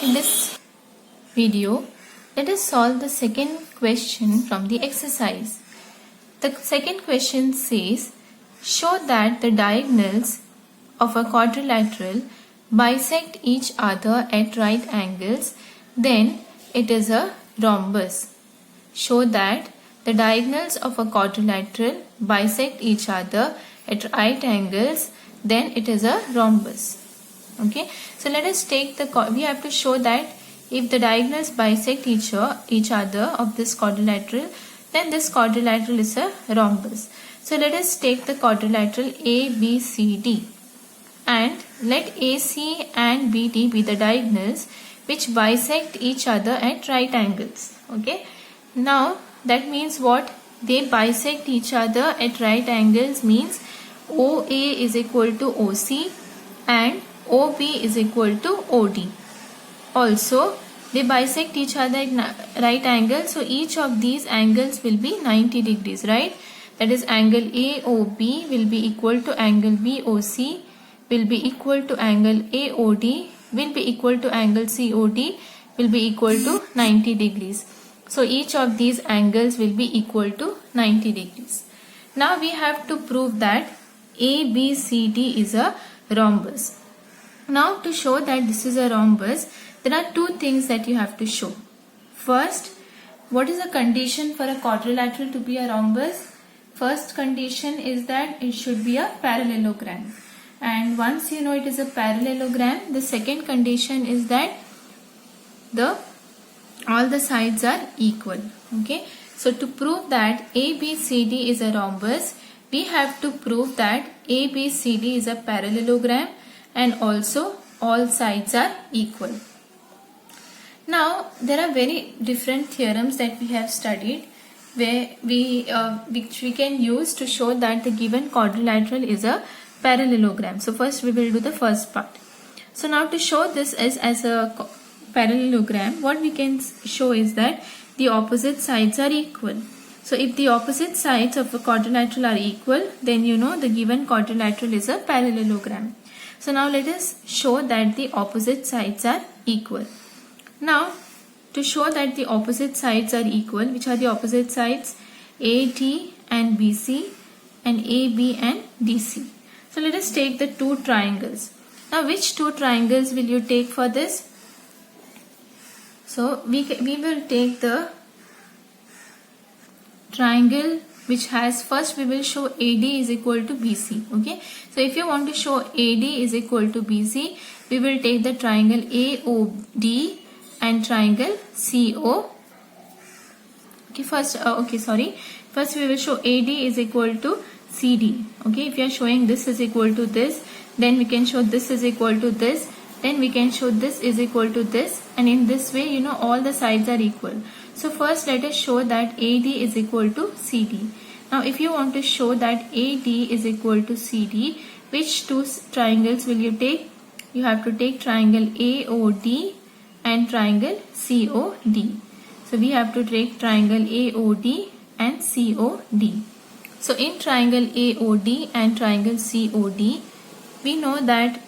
In this video, let us solve the second question from the exercise. The second question says, show that the diagonals of a quadrilateral bisect each other at right angles, then it is a rhombus. Show that the diagonals of a quadrilateral bisect each other at right angles, then it is a rhombus. Okay, so let us take we have to show that if the diagonals bisect each other of this quadrilateral, then this quadrilateral is a rhombus. So let us take the quadrilateral ABCD and let AC and BD be the diagonals which bisect each other at right angles. Okay, now that means what? They bisect each other at right angles means OA is equal to OC and OB is equal to OD. Also, they bisect each other at right angles, so each of these angles will be 90 degrees, right? That is, angle AOB will be equal to angle BOC, will be equal to angle AOD, will be equal to angle COD, will be equal to 90 degrees. So each of these angles will be equal to 90 degrees. Now we have to prove that ABCD is a rhombus. Now to show that this is a rhombus, there are two things that you have to show. First, what is the condition for a quadrilateral to be a rhombus? First condition is that it should be a parallelogram. And once you know it is a parallelogram, the second condition is that all the sides are equal. Okay. So to prove that ABCD is a rhombus, we have to prove that ABCD is a parallelogram and also all sides are equal. Now there are very different theorems that we have studied where which we can use to show that the given quadrilateral is a parallelogram. So first we will do the first part. So now to show this as a parallelogram, what we can show is that the opposite sides are equal. So if the opposite sides of a quadrilateral are equal, then you know the given quadrilateral is a parallelogram. So now let us show that the opposite sides are equal. Now to show that the opposite sides are equal, which are the opposite sides? AD and BC and AB and DC. So let us take the two triangles. Now which two triangles will you take for this? So we will take the triangle which has, first we will show AD is equal to BC. Okay, so if you want to show AD is equal to BC, we will take the triangle AOD and triangle CO. Okay, first we will show AD is equal to CD. Okay, if you are showing this is equal to this, then we can show this is equal to this, then we can show this is equal to this, and in this way you know all the sides are equal. So first let us show that AD is equal to CD. Now if you want to show that AD is equal to CD, which two triangles will you take? You have to take triangle AOD and triangle COD. So we have to take triangle AOD and COD. So in triangle AOD and triangle COD, we know that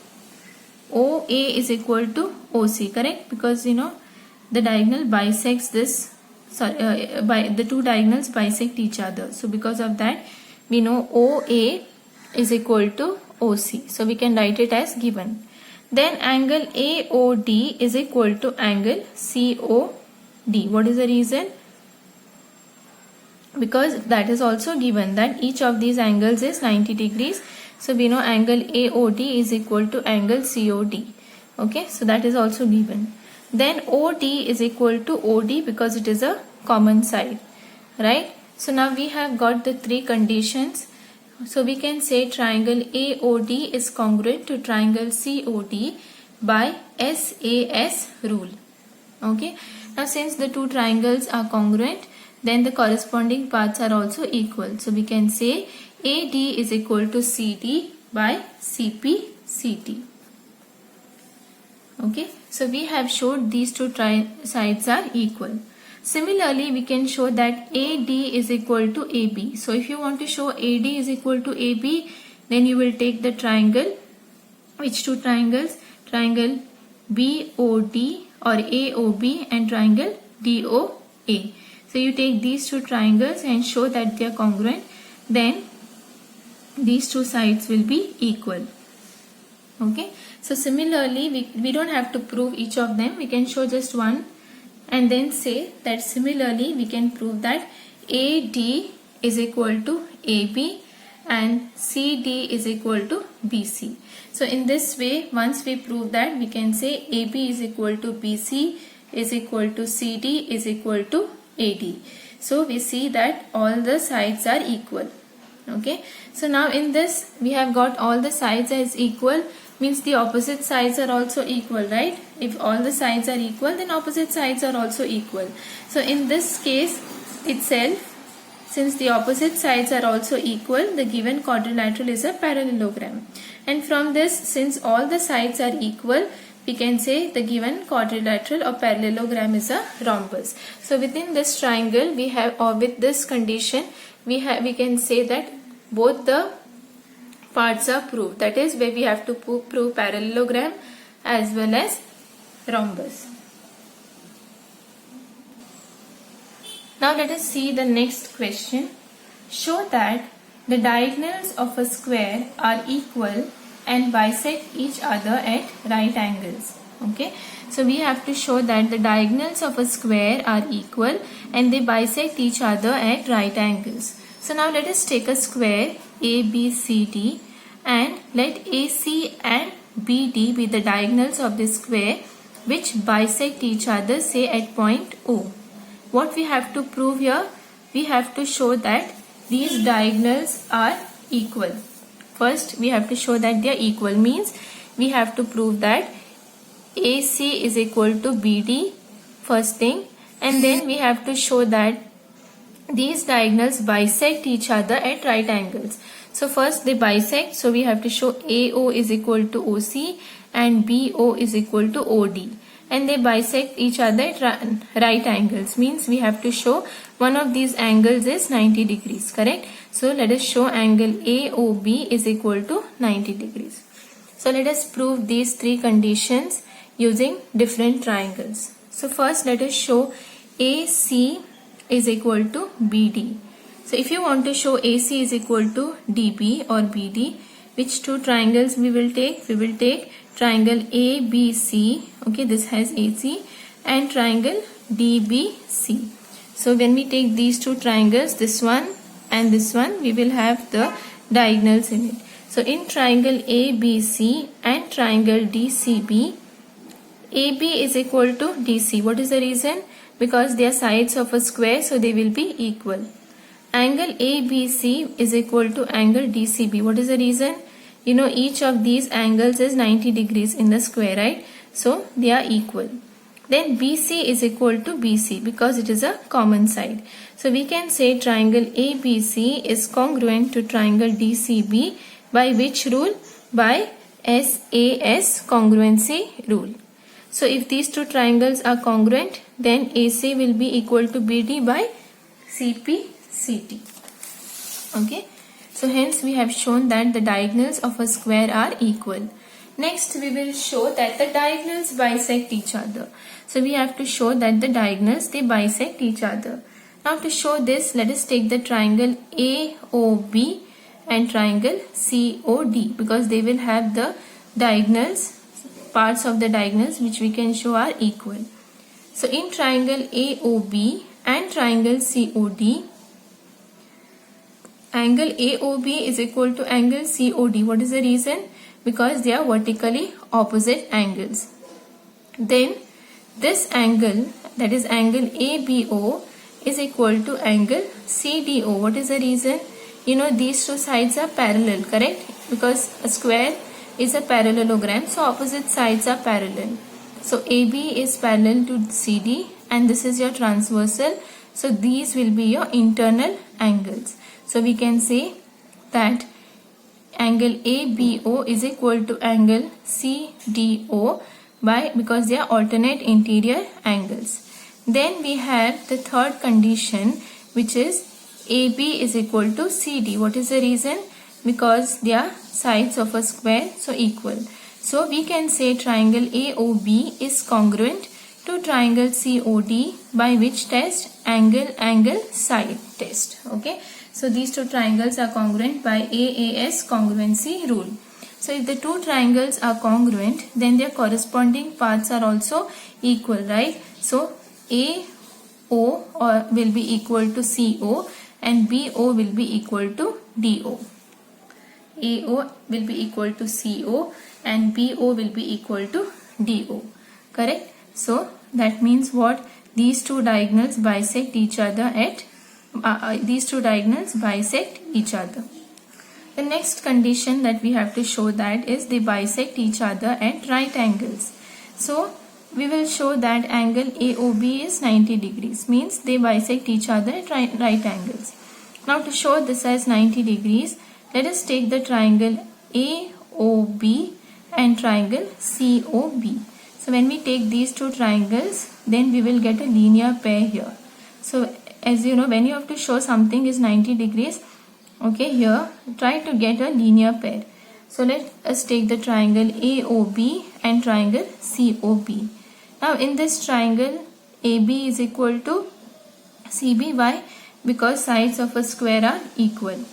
OA is equal to OC, correct? Because you know the diagonal bisects this. By the two diagonals bisect each other. So because of that, we know OA is equal to OC. So we can write it as given. Then angle AOD is equal to angle COD. What is the reason? Because that is also given that each of these angles is 90 degrees. So we know angle AOD is equal to angle COD. Okay, so that is also given. Then OD is equal to OD because it is a common side, right? So now we have got the three conditions. So we can say triangle AOD is congruent to triangle COD by SAS rule. Okay. Now since the two triangles are congruent, then the corresponding parts are also equal. So we can say AD is equal to CD by CPCT. Okay, so we have showed these two sides are equal. Similarly, we can show that AD is equal to AB. So if you want to show AD is equal to AB, then you will take the triangle. Which two triangles? Triangle BOD or AOB and triangle DOA. So you take these two triangles and show that they are congruent, then these two sides will be equal. Okay, so similarly we don't have to prove each of them, we can show just one and then say that similarly we can prove that AD is equal to AB and CD is equal to BC. So in this way, once we prove that, we can say AB is equal to BC is equal to CD is equal to AD. So we see that all the sides are equal. Okay, so now in this we have got all the sides as equal, means the opposite sides are also equal, right? If all the sides are equal, then opposite sides are also equal. So in this case itself, since the opposite sides are also equal, the given quadrilateral is a parallelogram. And from this, since all the sides are equal, we can say the given quadrilateral or parallelogram is a rhombus. So within this triangle we have, or with this condition, we can say that both the parts are proved. That is where we have to prove parallelogram as well as rhombus. Now let us see the next question. Show that the diagonals of a square are equal and bisect each other at right angles. Okay, so we have to show that the diagonals of a square are equal and they bisect each other at right angles. So now let us take a square ABCD and let AC and BD be the diagonals of this square which bisect each other, say at point O. What we have to prove here? We have to show that these diagonals are equal. First we have to show that they are equal, means we have to prove that AC is equal to BD, first thing, and then we have to show that these diagonals bisect each other at right angles. So first they bisect, so we have to show AO is equal to OC and BO is equal to OD. And they bisect each other at right angles, means we have to show one of these angles is 90 degrees, correct? So let us show angle AOB is equal to 90 degrees. So let us prove these three conditions using different triangles. So first let us show AC is equal to BD. So if you want to show AC is equal to DB or BD, which two triangles we will take? We will take triangle ABC, okay, this has AC, and triangle DBC. So when we take these two triangles, this one and this one, we will have the diagonals in it. So in triangle ABC and triangle DCB, AB is equal to DC. What is the reason? Because they are sides of a square, so they will be equal. Angle ABC is equal to angle DCB. What is the reason? You know, each of these angles is 90 degrees in the square, right? So they are equal. Then BC is equal to BC because it is a common side. So we can say triangle ABC is congruent to triangle DCB by which rule? By SAS congruency rule. So if these two triangles are congruent, then AC will be equal to BD by CPCT. Okay. So hence we have shown that the diagonals of a square are equal. Next we will show that the diagonals bisect each other. So we have to show that the diagonals, they bisect each other. Now to show this, let us take the triangle AOB and triangle COD, because they will have the diagonals, parts of the diagonals which we can show are equal. So in triangle AOB and triangle COD, angle AOB is equal to angle COD. What is the reason? Because they are vertically opposite angles. Then this angle, that is angle ABO, is equal to angle CDO. What is the reason? You know, these two sides are parallel, correct? Because a square is a parallelogram, so opposite sides are parallel. So AB is parallel to CD and this is your transversal. So these will be your internal angles. So we can say that angle ABO is equal to angle CDO because they are alternate interior angles. Then we have the third condition, which is AB is equal to CD. What is the reason? Because they are sides of a square, so equal. So we can say triangle AOB is congruent two triangles COD by which test? Angle, side test. Okay. So these two triangles are congruent by AAS congruency rule. So if the two triangles are congruent, then their corresponding paths are also equal, right? So AO will be equal to CO and BO will be equal to DO. AO will be equal to CO and BO will be equal to DO. Correct? So that means what? These two diagonals bisect each other at The next condition that we have to show that is they bisect each other at right angles. So we will show that angle AOB is 90 degrees, means they bisect each other at right angles. Now to show this as 90 degrees, let us take the triangle AOB and triangle COB. So when we take these two triangles, then we will get a linear pair here. So as you know, when you have to show something is 90 degrees, okay, here try to get a linear pair. So let us take the triangle AOB and triangle COB. Now in this triangle, AB is equal to CB. Why? Because sides of a square are equal.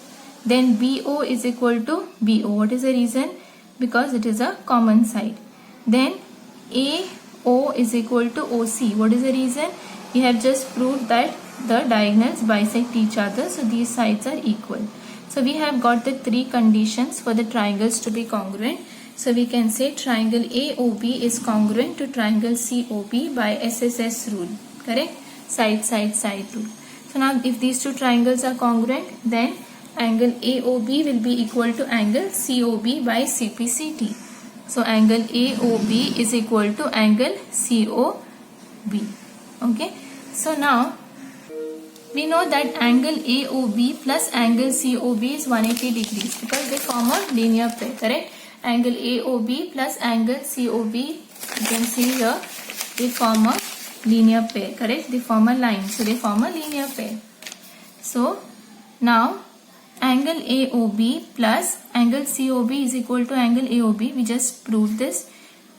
Then BO is equal to BO. What is the reason? Because it is a common side. Then AO is equal to OC. What is the reason? We have just proved that the diagonals bisect each other, so these sides are equal. So we have got the three conditions for the triangles to be congruent. So we can say triangle AOB is congruent to triangle COB by SSS rule. Correct? Side rule. So now if these two triangles are congruent, then angle AOB will be equal to angle COB by CPCT. So angle AOB is equal to angle COB. Okay. So now we know that angle AOB plus angle COB is 180 degrees because they form a linear pair. Correct? Angle AOB plus angle COB, you can see here, they form a linear pair. Correct? They form a line. So they form a linear pair. So now angle AOB plus angle COB is equal to angle AOB. We just proved this.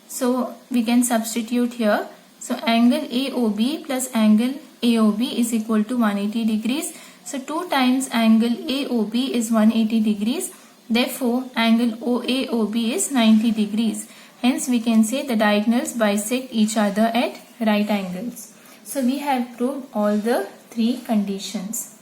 So we can substitute here. So angle AOB plus angle AOB is equal to 180 degrees. So 2 times angle AOB is 180 degrees. Therefore, angle OAOB is 90 degrees. Hence, we can say the diagonals bisect each other at right angles. So we have proved all the three conditions.